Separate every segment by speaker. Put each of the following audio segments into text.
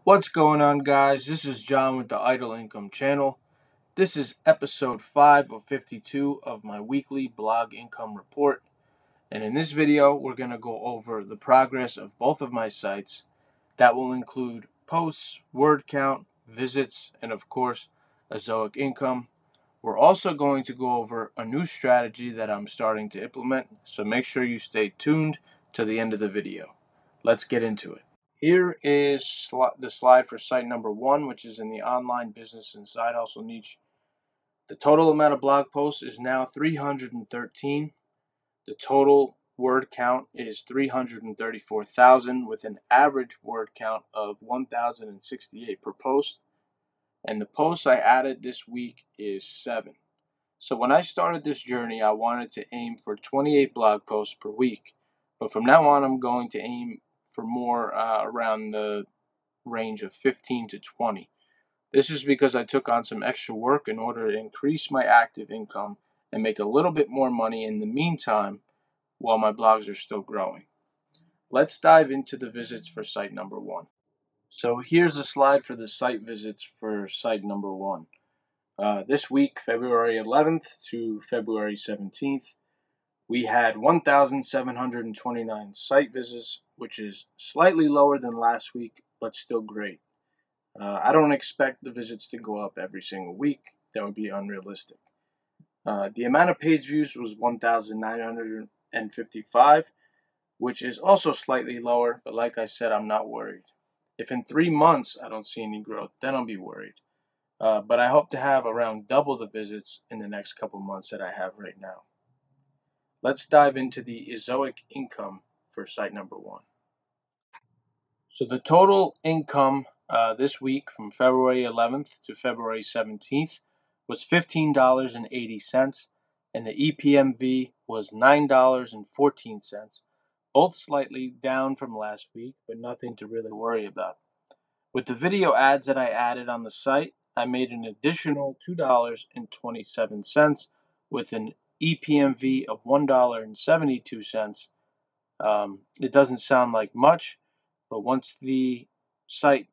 Speaker 1: What's going on, guys? This is John with the Idle Income channel. This is episode 5 of 52 of my weekly blog income report. And in this video, we're going to go over the progress of both of my sites. That will include posts, word count, visits, and of course, Ezoic income. We're also going to go over a new strategy that I'm starting to implement, so make sure you stay tuned to the end of the video. Let's get into it. Here is the slide for site number 1, which is in the online business and side hustle niche. The total amount of blog posts is now 313. The total word count is 334,000 with an average word count of 1,068 per post. And the posts I added this week is 7. So when I started this journey, I wanted to aim for 28 blog posts per week. But from now on, I'm going to aim for more around the range of 15 to 20. This is because I took on some extra work in order to increase my active income and make a little bit more money in the meantime while my blogs are still growing. Let's dive into the visits for site number 1. So here's the slide for the site visits for site number 1. This week, February 11th to February 17th, we had 1,729 site visits, which is slightly lower than last week, but still great. I don't expect the visits to go up every single week. That would be unrealistic. The amount of page views was 1,955, which is also slightly lower, but like I said, I'm not worried. If in 3 months I don't see any growth, then I'll be worried. But I hope to have around double the visits in the next couple months that I have right now. Let's dive into the Ezoic income for site number 1. So the total income this week from February 11th to February 17th was $15.80, and the EPMV was $9.14, both slightly down from last week, but nothing to really worry about. With the video ads that I added on the site, I made an additional $2.27 with an EPMV of $1.72. It doesn't sound like much, but once the site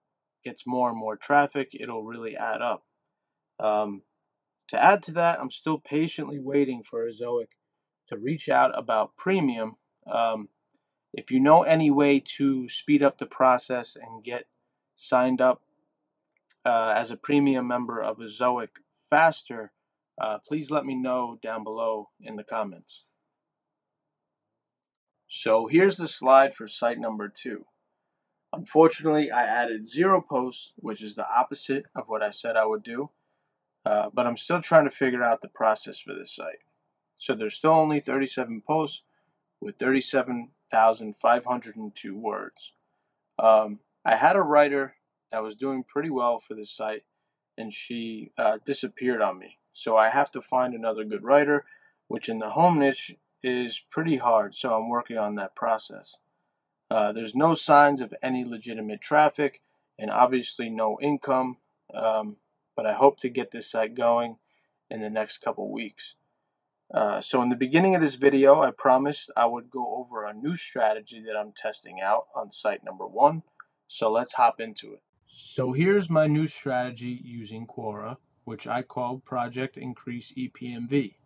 Speaker 1: gets more and more traffic, it'll really add up. To add to that, I'm still patiently waiting for Ezoic to reach out about premium. If you know any way to speed up the process and get signed up as a premium member of Ezoic faster, please let me know down below in the comments. So here's the slide for site number 2. Unfortunately, I added 0 posts, which is the opposite of what I said I would do, but I'm still trying to figure out the process for this site. So there's still only 37 posts with 37,502 words. I had a writer that was doing pretty well for this site, and she disappeared on me. So I have to find another good writer, which in the home niche is pretty hard, so I'm working on that process. There's no signs of any legitimate traffic and obviously no income, but I hope to get this site going in the next couple weeks. So in the beginning of this video, I promised I would go over a new strategy that I'm testing out on site number 1. So let's hop into it. So here's my new strategy using Quora, which I call Project Increase EPMV.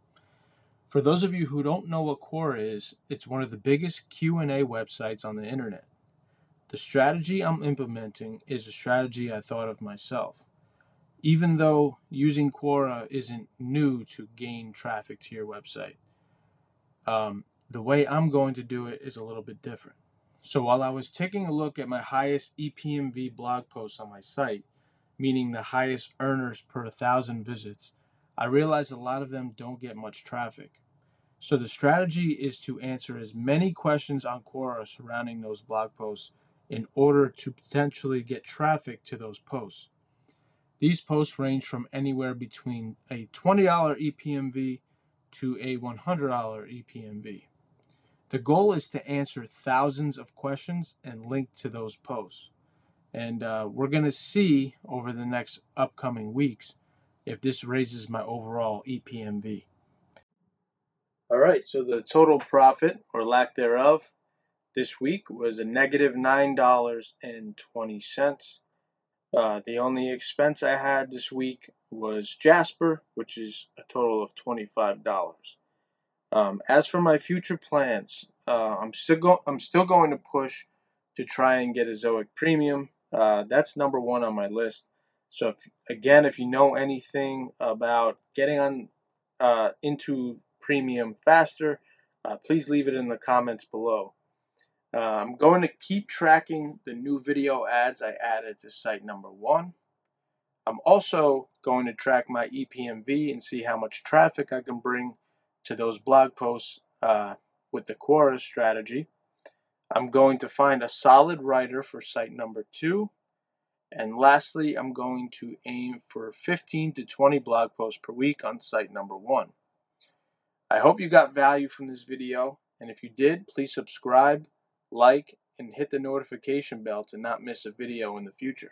Speaker 1: For those of you who don't know what Quora is, it's one of the biggest Q&A websites on the internet. The strategy I'm implementing is a strategy I thought of myself. Even though using Quora isn't new to gain traffic to your website, the way I'm going to do it is a little bit different. So while I was taking a look at my highest EPMV blog posts on my site, meaning the highest earners per 1,000 visits, I realized a lot of them don't get much traffic. So the strategy is to answer as many questions on Quora surrounding those blog posts in order to potentially get traffic to those posts. These posts range from anywhere between a $20 EPMV to a $100 EPMV. The goal is to answer thousands of questions and link to those posts. And we're going to see over the next upcoming weeks if this raises my overall EPMV. All right, so the total profit, or lack thereof, this week was a negative $9.20. The only expense I had this week was Jasper, which is a total of $25. As for my future plans, I'm still going to push to try and get Ezoic Premium. That's number one on my list. So if you know anything about getting on into Premium faster, please leave it in the comments below. I'm going to keep tracking the new video ads I added to site number 1. I'm also going to track my EPMV and see how much traffic I can bring to those blog posts with the Quora strategy. I'm going to find a solid writer for site number 2. And lastly, I'm going to aim for 15 to 20 blog posts per week on site number 1. I hope you got value from this video, and if you did, please subscribe, like, and hit the notification bell to not miss a video in the future.